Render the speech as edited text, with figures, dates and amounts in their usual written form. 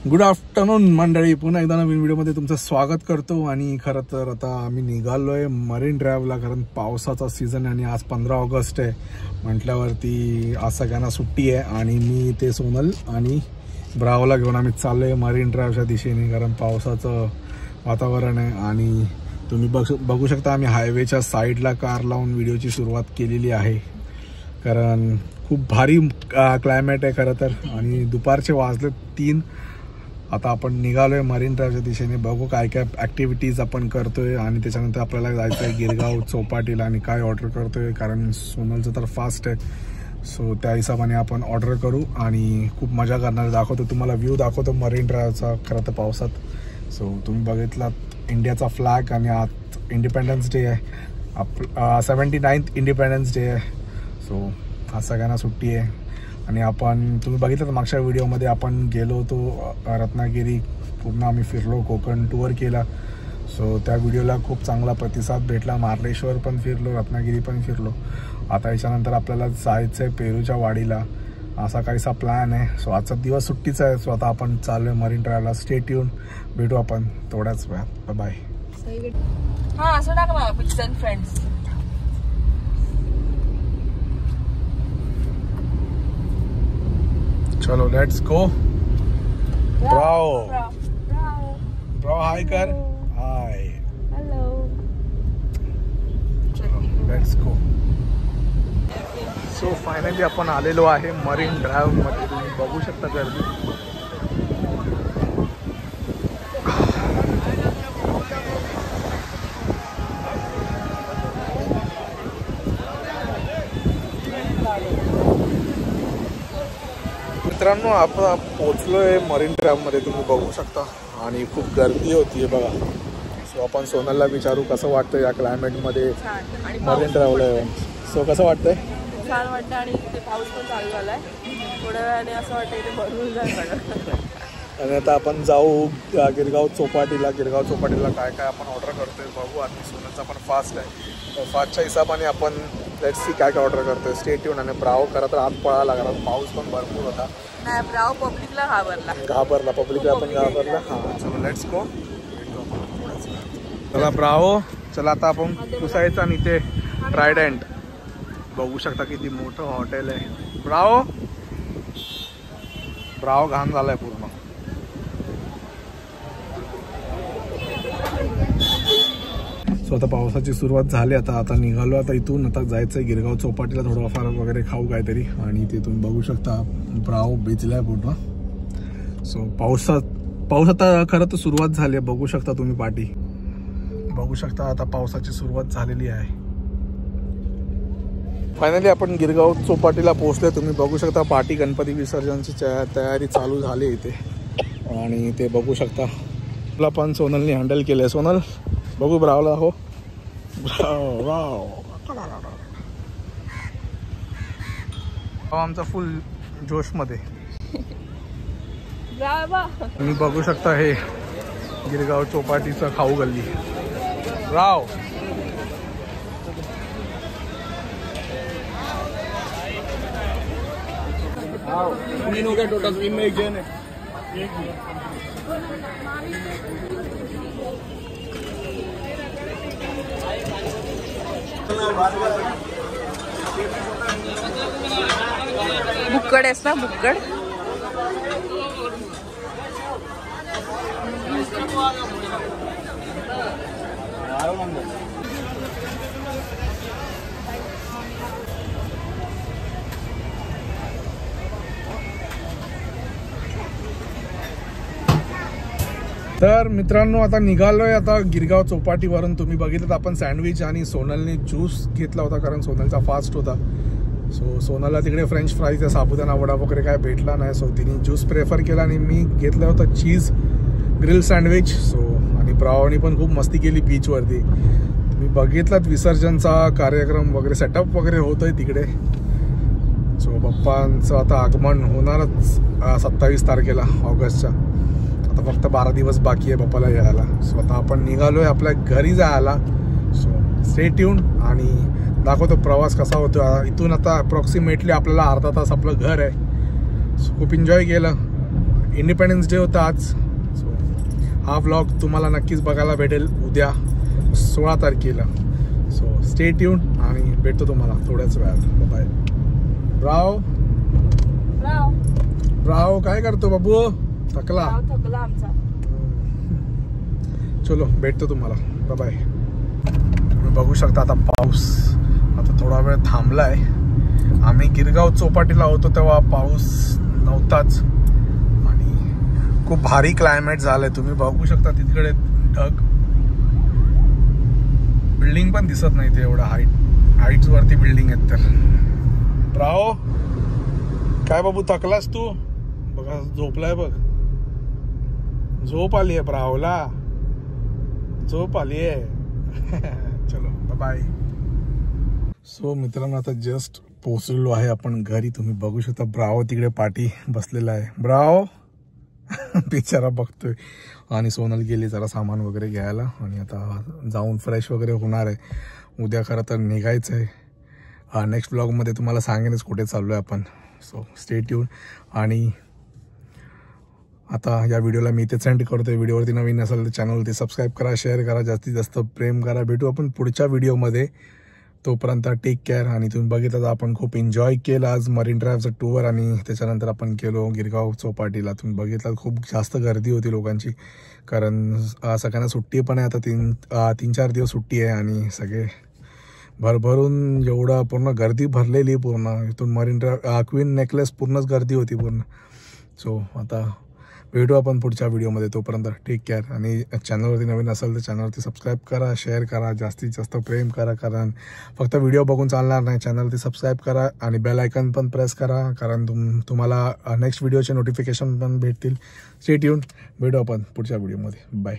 Good afternoon मंडळी, पुन्हा एकदा नवीन व्हिडिओमध्ये तुमचं स्वागत करतो. आणि खरं तर आता आम्ही निघालोय मरीन ड्राईव्हला, कारण पावसाचा सीझन आहे आणि आज 15 ऑगस्ट आहे म्हटल्यावरती आज सगळ्यांना सुट्टी आहे. आणि मी ते सोनल आणि ब्रावला घेऊन आम्ही चाललोय मरीन ड्राईव्हच्या दिशेने, कारण पावसाचं वातावरण आहे. आणि तुम्ही बघू शकता आम्ही हायवेच्या साईडला कार लावून व्हिडिओची सुरुवात केलेली आहे, कारण खूप भारी क्लायमेट आहे खरं तर. आणि दुपारचे वाजले 3. आता आपण निघालोय मरीन ड्राईव्हच्या दिशेने. बघू काय काय ॲक्टिव्हिटीज आपण करतोय आणि त्याच्यानंतर आपल्याला जायचं आहे गिरगाव चौपाटीला. आणि काय ऑर्डर करतोय, कारण सोनलचं तर फास्ट आहे, सो त्या हिशोबाने आपण ऑर्डर करू आणि खूप मजा करणार. दाखवतो तुम्हाला, व्ह्यू दाखवतो मरीन ड्राईव्हचा खरं तर पावसात. सो तुम्ही बघितलात इंडियाचा फ्लॅग आणि आज इंडिपेंडन्स डे आहे, 79th इंडिपेंडन्स डे आहे. सो आज सगळ्यांना सुट्टी आहे. आणि आपण तुम्ही बघितलं तर मागच्या व्हिडिओमध्ये आपण गेलो होतो रत्नागिरी, पूर्ण आम्ही फिरलो, कोकण टूर केला. सो त्या व्हिडिओला खूप चांगला प्रतिसाद भेटला. मार्लेश्वर पण फिरलो, रत्नागिरी पण फिरलो. आता याच्यानंतर आपल्याला जायचं आहे पेरूच्या वाडीला, असा काहीसा प्लॅन आहे. सो आजचा दिवस सुट्टीचा आहे. सो आता आपण चालू आहे मरीन ड्राईव्हला. स्टे ट्यून, भेटू आपण थोड्याच वेळात. बाय. हां असं टाक ना पिक्चर फ्रेंड्स. चलो लेट्स गो. ब्रावो ब्रावो हाय कर. Hi hello. चलो लेट्स गो. सो फायनली आपण आलेलो आहे मरीन ड्राईव्ह मध्ये. तुम्ही बघू शकता गर्दी. मित्रांनो, आपण पोचलोय मरीन ड्राईव्हमध्ये, तुम्ही बघू शकता. आणि खूप गर्दी होती बघा. सो आपण सोनलला विचारू कसं वाटतं या क्लायमेटमध्ये मरीन ड्राईव्हला येऊन. सो कसं वाटतंय? छान वाटतं. आणि इथे पाऊस पण चालू झालाय. थोड्या वेळाने असं वाटतं इथे भरून जाईल सगळं. आणि आता आपण जाऊ गिरगाव चौपाटीला. गिरगाव चौपाटीला काय काय आपण ऑर्डर करतोय बघू. आणि सोनलचा पण फास्ट आहे, फास्टच्या हिशोबाने आपण लेट्स सी काय काय ऑर्डर करतोय. Stay tune. आणि ब्राव खरं तर आत पळाला, कारण पाऊस पण भरपूर होता. नाही, ब्राव पब्लिकला घाबरला पब्लिकला पण घाबरला. हां चलो लेट्स गो. चला ब्रावो, चला आता आपण पुसायचं. आणि इथे ट्रायडंट बघू शकता किती मोठं हॉटेल आहे. ब्रावो ब्रावो घाण झालाय पूर्ण. सो आता पावसाची सुरुवात झाली. आता निघालो. आता इथून आता जायचं आहे गिरगाव चौपाटीला, थोडंफार वगैरे खाऊ काहीतरी. आणि ते तुम्ही बघू शकता ब्राव भिजलाय पूर्ण. सो पाऊस आता खरं तर सुरुवात झाली आहे. बघू शकता तुम्ही पाटी बघू शकता. आता पावसाची सुरुवात झालेली आहे. फायनली आपण गिरगाव चौपाटीला पोहोचले. तुम्ही बघू शकता पाटी गणपती विसर्जनची तयारी चालू झाली इथे. आणि ते बघू शकता तुला पण सोनलने हँडल केलंय. सोनल बघू ब्रावला. हो आमचा फुल जोशमध्ये. तुम्ही बघू शकता हे गिरगाव चौपाटीचं खाऊ गल्ली. राव तीन हो गया टोटल. 3 में एक जन है. बुक्कड आहेस ना, बुक्कड. तर मित्रांनो, आता निघालोय आता गिरगाव चौपाटीवरून. तुम्ही बघितलं तर आपण सँडविच आणि सोनलने ज्यूस घेतला होता, कारण सोनलचा फास्ट होता. सो सोनलला तिकडे फ्रेंच फ्राईज, साबुदाणा वडा वगैरे काय भेटला नाही. सो तिने ज्यूस प्रेफर केला आणि मी घेतलं होतं चीज ग्रिल सँडविच. सो आणि ब्रावनी पण खूप मस्ती केली बीचवरती. तुम्ही बघितलात विसर्जनचा कार्यक्रम वगैरे, सेटअप वगैरे होतोय तिकडे. सो बाप्पांचं आता आगमन होणारच 27 तारखेला ऑगस्टच्या. आता फक्त 12 दिवस बाकी आहे बाप्पाला यायला. सो आता आपण निघालोय आपल्या घरी जायला. सो स्टे ट्यून आणि दाखवतो प्रवास कसा होतो. इथून आता अप्रॉक्सिमेटली आपल्याला अर्धा तास आपलं घर आहे. सो खूप एन्जॉय केलं. इंडिपेंडन्स डे होता आज. सो हा व्लॉग तुम्हाला नक्कीच बघायला भेटेल उद्या 16 तारखेला. सो स्टे ट्यून आणि भेटतो तुम्हाला थोड्याच वेळात. बाय. ब्राव काय करतो बाबू? थकला आमचा. चलो भेटतो तुम्हाला. बाय. तुम्ही बघू शकता आता पाऊस आता थोडा वेळ थांबलाय. आम्ही गिरगाव चौपाटीला होतो तेव्हा पाऊस नव्हताच आणि खूप भारी क्लायमेट झालंय. तुम्ही बघू शकता तिकडे ढग, बिल्डिंग पण दिसत नाही ते एवढा हाईट्स वरती बिल्डिंग आहेत. तर ब्राव काय बाबू थकलास तू? बघा झोपलाय बघ. झोप आली आहे ब्रावला, झोप आली आहे. चलो बाय. सो मित्रांनो आता जस्ट पोहोचलेलो आहे आपण घरी. तुम्ही बघू शकता ब्राव तिकडे पाठी बसलेला आहे. ब्राव बिचारा बघतोय. आणि सोनल गेली जरा सामान वगैरे घ्यायला आणि आता जाऊन फ्रेश वगैरे होणार आहे. उद्या खरं तर निघायचं आहे. नेक्स्ट ब्लॉगमध्ये तुम्हाला सांगेनच कुठे चाललो आहे आपण. So stay tune. आणि आता या व्हिडिओला मी इथे सेंड करतोय. व्हिडिओवरती नवीन असेल तर चॅनलवरती सबस्क्राईब करा, शेअर करा, जास्तीत जास्त प्रेम करा. भेटू आपण पुढच्या व्हिडिओमध्ये. तोपर्यंत टेक केअर. आणि तुम्ही बघितलं तर आपण खूप एन्जॉय केलं आज मरीन ड्राईव्हचं टूर आणि त्याच्यानंतर आपण गेलो गिरगाव चौपाटीला. तुम्ही बघितलं खूप जास्त गर्दी होती लोकांची, कारण सगळ्यांना सुट्टी पण आहे. आता 3-4 दिवस सुट्टी आहे आणि सगळे भरभरून एवढं पूर्ण गर्दी भरलेली पूर्ण. इथून मरीन ड्राईव्ह क्वीन नेकलेस पूर्णच गर्दी होती पूर्ण. सो आता भेटू आपण पुढच्या व्हिडिओमध्ये. तोपर्यंत टेक केअर. आणि चॅनलवरती नवीन असेल तर चॅनलवरती सबस्क्राईब करा, शेअर करा, जास्तीत जास्त प्रेम करा. कारण फक्त व्हिडिओ बघून चालणार नाही. चॅनलवरती सबस्क्राईब करा आणि बेल आयकॉन पण प्रेस करा, कारण तुम्हाला नेक्स्ट व्हिडिओचे नोटिफिकेशन पण भेटतील. Stay tune. भेटू आपण पुढच्या व्हिडिओमध्ये. बाय.